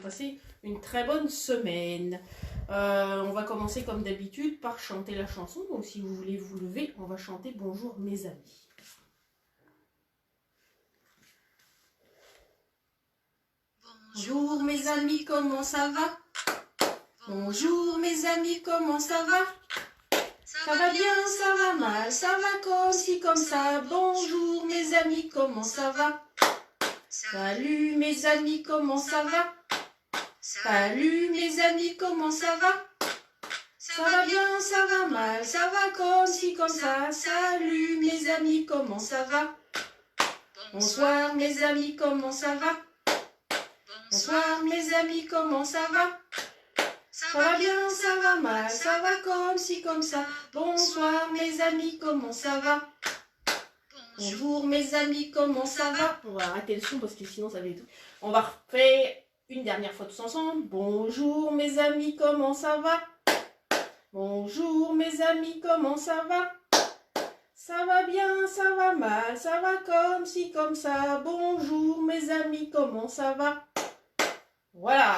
passé une très bonne semaine. On va commencer comme d'habitude par chanter la chanson. Donc si vous voulez vous lever, on va chanter Bonjour mes amis. Bonjour mes amis, comment ça va? Bonjour mes amis, comment ça va? Ça va bien, ça va mal, ça va comme ci, comme ça. Bonjour mes amis, comment ça va? Salut mes amis, comment ça va? Salut mes amis, comment ça va? Ça va bien, ça va mal, ça va comme ci, comme ça. Salut mes amis, comment ça va? Bonsoir mes amis, comment ça va? Bonsoir mes amis, comment ça va? Ça va bien, ça va mal, ça va comme ci, comme ça. Bonsoir mes amis, comment ça va? Bonjour mes amis, comment ça va? On va arrêter le son parce que sinon ça va être... On va refaire une dernière fois tous ensemble. Bonjour mes amis, comment ça va? Bonjour mes amis, comment ça va? Ça va bien, ça va mal, ça va comme ci, comme ça. Bonjour mes amis, comment ça va? Voilà.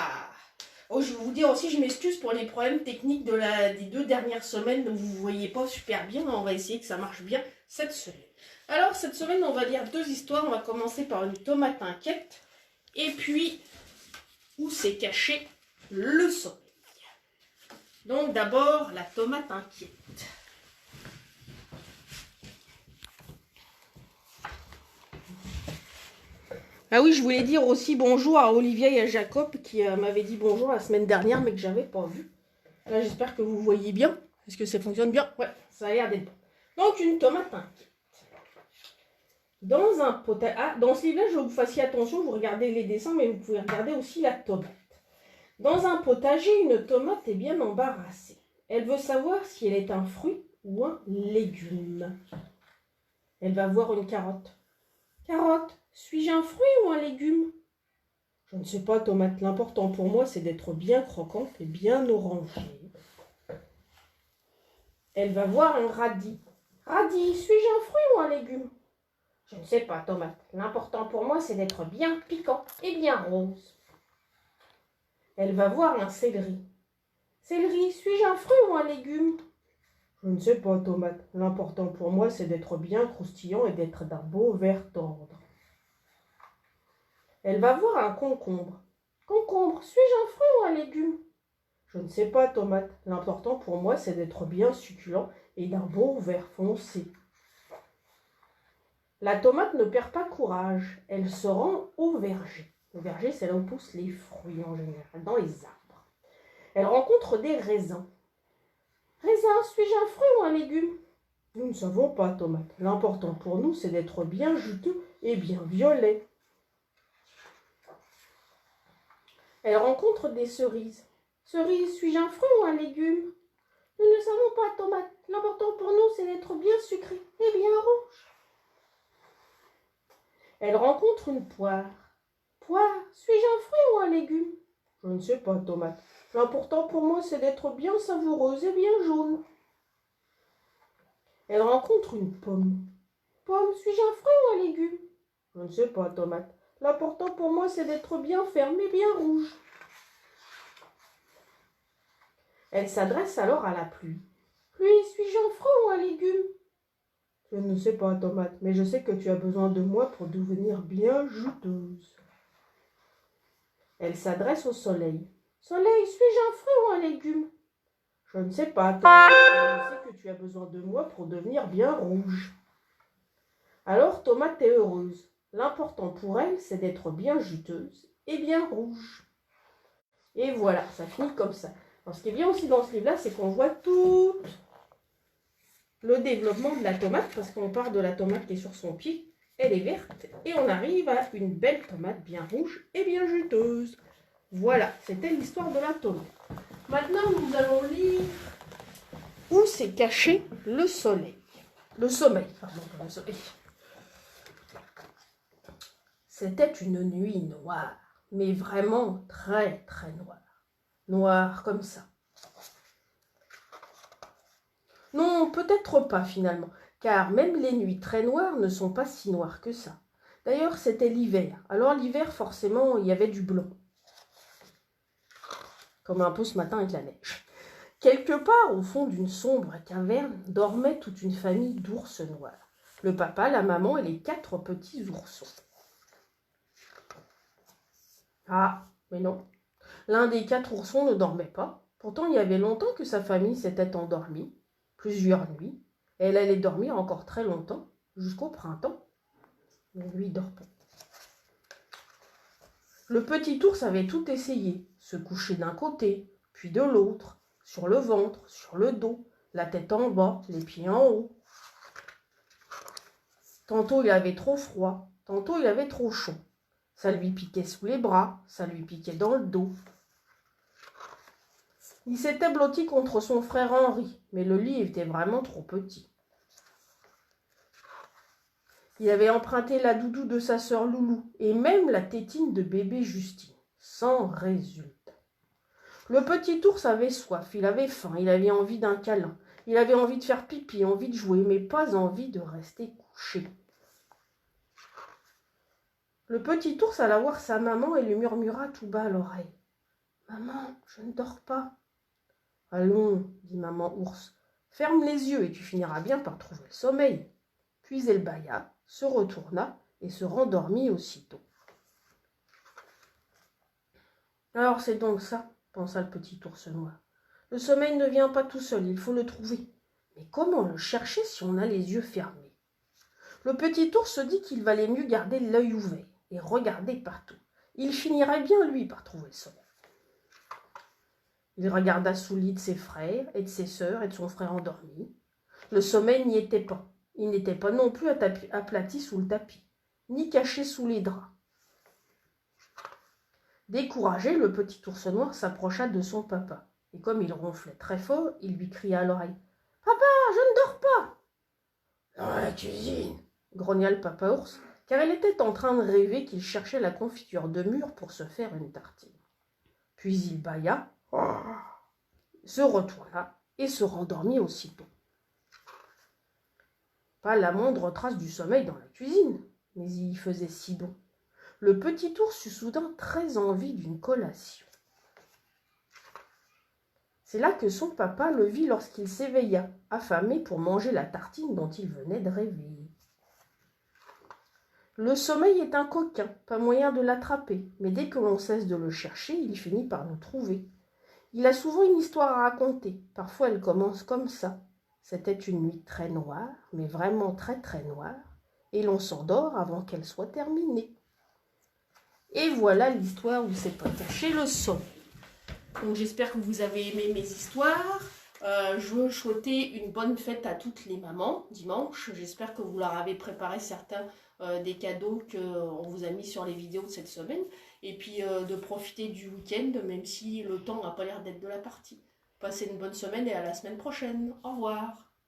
Oh, je vais vous dire aussi, je m'excuse pour les problèmes techniques des 2 dernières semaines. Donc vous ne voyez pas super bien. On va essayer que ça marche bien cette semaine. Alors cette semaine, on va lire 2 histoires. On va commencer par une tomate inquiète. Et puis, où s'est caché le soleil. Donc d'abord, la tomate inquiète. Ah oui, je voulais dire aussi bonjour à Olivia et à Jacob qui m'avaient dit bonjour la semaine dernière mais que j'avais pas vu. Là, j'espère que vous voyez bien. Est-ce que ça fonctionne bien? Ouais, ça a l'air d'être bon. Donc, une tomate inquiète. Dans un potager... Ah, dans ce livre-là, je veux que vous fassiez attention, vous regardez les dessins, mais vous pouvez regarder aussi la tomate. Dans un potager, une tomate est bien embarrassée. Elle veut savoir si elle est un fruit ou un légume. Elle va voir une carotte. Carotte, suis-je un fruit ou un légume? Je ne sais pas, tomate. L'important pour moi, c'est d'être bien croquante et bien orangée. Elle va voir un radis. Radis, suis-je un fruit ou un légume? Je ne sais pas, tomate. L'important pour moi, c'est d'être bien piquant et bien rose. Elle va voir un céleri. Céleri, suis-je un fruit ou un légume? Je ne sais pas, tomate. L'important pour moi, c'est d'être bien croustillant et d'être d'un beau vert tendre. Elle va voir un concombre. Concombre, suis-je un fruit ou un légume? Je ne sais pas, tomate. L'important pour moi, c'est d'être bien succulent et d'un beau vert foncé. La tomate ne perd pas courage. Elle se rend au verger. Le verger, c'est là où poussent les fruits en général, dans les arbres. Elle rencontre des raisins. Raisin, suis-je un fruit ou un légume? Nous ne savons pas, tomate. L'important pour nous, c'est d'être bien juteux et bien violet. Elle rencontre des cerises. Cerise, suis-je un fruit ou un légume? Nous ne savons pas, tomate. L'important pour nous, c'est d'être bien sucré et bien rouge. Elle rencontre une poire. Poire, suis-je un fruit ou un légume? Je ne sais pas, tomate. L'important pour moi, c'est d'être bien savoureuse et bien jaune. Elle rencontre une pomme. Pomme, suis-je un fruit ou un légume? Je ne sais pas, tomate. L'important pour moi, c'est d'être bien ferme et bien rouge. Elle s'adresse alors à la pluie. Pluie, suis-je un fruit ou un légume? Je ne sais pas, tomate, mais je sais que tu as besoin de moi pour devenir bien juteuse. Elle s'adresse au soleil. Soleil, suis-je un fruit ou un légume? Je ne sais pas, tomate, mais je sais que tu as besoin de moi pour devenir bien rouge. Alors, tomate est heureuse. L'important pour elle, c'est d'être bien juteuse et bien rouge. Et voilà, ça finit comme ça. Alors, ce qui est bien aussi dans ce livre-là, c'est qu'on voit tout le développement de la tomate, parce qu'on part de la tomate qui est sur son pied, elle est verte, et on arrive à une belle tomate bien rouge et bien juteuse. Voilà, c'était l'histoire de la tomate. Maintenant, nous allons lire Où s'est caché le soleil. Le sommeil, pardon, pas le soleil. C'était une nuit noire, mais vraiment très très noire. Noire comme ça. Non, peut-être pas finalement, car même les nuits très noires ne sont pas si noires que ça. D'ailleurs, c'était l'hiver. Alors l'hiver, forcément, il y avait du blanc. comme un peu ce matin avec la neige. Quelque part au fond d'une sombre caverne dormait toute une famille d'ours noirs. Le papa, la maman et les 4 petits oursons. Ah, mais non. L'un des 4 oursons ne dormait pas. Pourtant, il y avait longtemps que sa famille s'était endormie, plusieurs nuits, et elle allait dormir encore très longtemps, jusqu'au printemps. Mais lui, il dort pas. Le petit ours avait tout essayé, se coucher d'un côté, puis de l'autre, sur le ventre, sur le dos, la tête en bas, les pieds en haut. Tantôt il avait trop froid, tantôt il avait trop chaud. Ça lui piquait sous les bras, ça lui piquait dans le dos. Il s'était blotti contre son frère Henri, mais le lit était vraiment trop petit. Il avait emprunté la doudou de sa sœur Loulou et même la tétine de bébé Justine, sans résultat. Le petit ours avait soif, il avait faim, il avait envie d'un câlin, il avait envie de faire pipi, envie de jouer, mais pas envie de rester couché. Le petit ours alla voir sa maman et lui murmura tout bas à l'oreille. « Maman, je ne dors pas. »« Allons, dit maman ours, ferme les yeux et tu finiras bien par trouver le sommeil. » Puis elle bâilla, se retourna et se rendormit aussitôt. « Alors c'est donc ça, pensa le petit ours noir. Le sommeil ne vient pas tout seul, il faut le trouver. Mais comment le chercher si on a les yeux fermés ? Le petit ours se dit qu'il valait mieux garder l'œil ouvert et regarder partout. Il finirait bien, lui, par trouver le sommeil. Il regarda sous le lit de ses frères et de ses sœurs et de son frère endormi. Le sommeil n'y était pas. Il n'était pas non plus aplati sous le tapis, ni caché sous les draps. Découragé, le petit ours noir s'approcha de son papa. Et comme il ronflait très fort, il lui cria à l'oreille. « Papa, je ne dors pas !»« Dans la cuisine !» grogna le papa ours, car il était en train de rêver qu'il cherchait la confiture de mûre pour se faire une tartine. Puis il bâilla, se retourna et se rendormit aussitôt. Pas la moindre trace du sommeil dans la cuisine, mais il y faisait si bon. Le petit ours eut soudain très envie d'une collation. C'est là que son papa le vit lorsqu'il s'éveilla, affamé pour manger la tartine dont il venait de rêver. Le sommeil est un coquin, pas moyen de l'attraper, mais dès que l'on cesse de le chercher, il finit par nous trouver. Il a souvent une histoire à raconter, parfois elle commence comme ça. C'était une nuit très noire, mais vraiment très très noire, et l'on s'endort avant qu'elle soit terminée. Et voilà l'histoire où s'est pas caché le son. Donc j'espère que vous avez aimé mes histoires. Je veux souhaiter une bonne fête à toutes les mamans dimanche. J'espère que vous leur avez préparé certains des cadeaux qu'on vous a mis sur les vidéos de cette semaine. Et puis de profiter du week-end, même si le temps n'a pas l'air d'être de la partie. Passez une bonne semaine et à la semaine prochaine. Au revoir.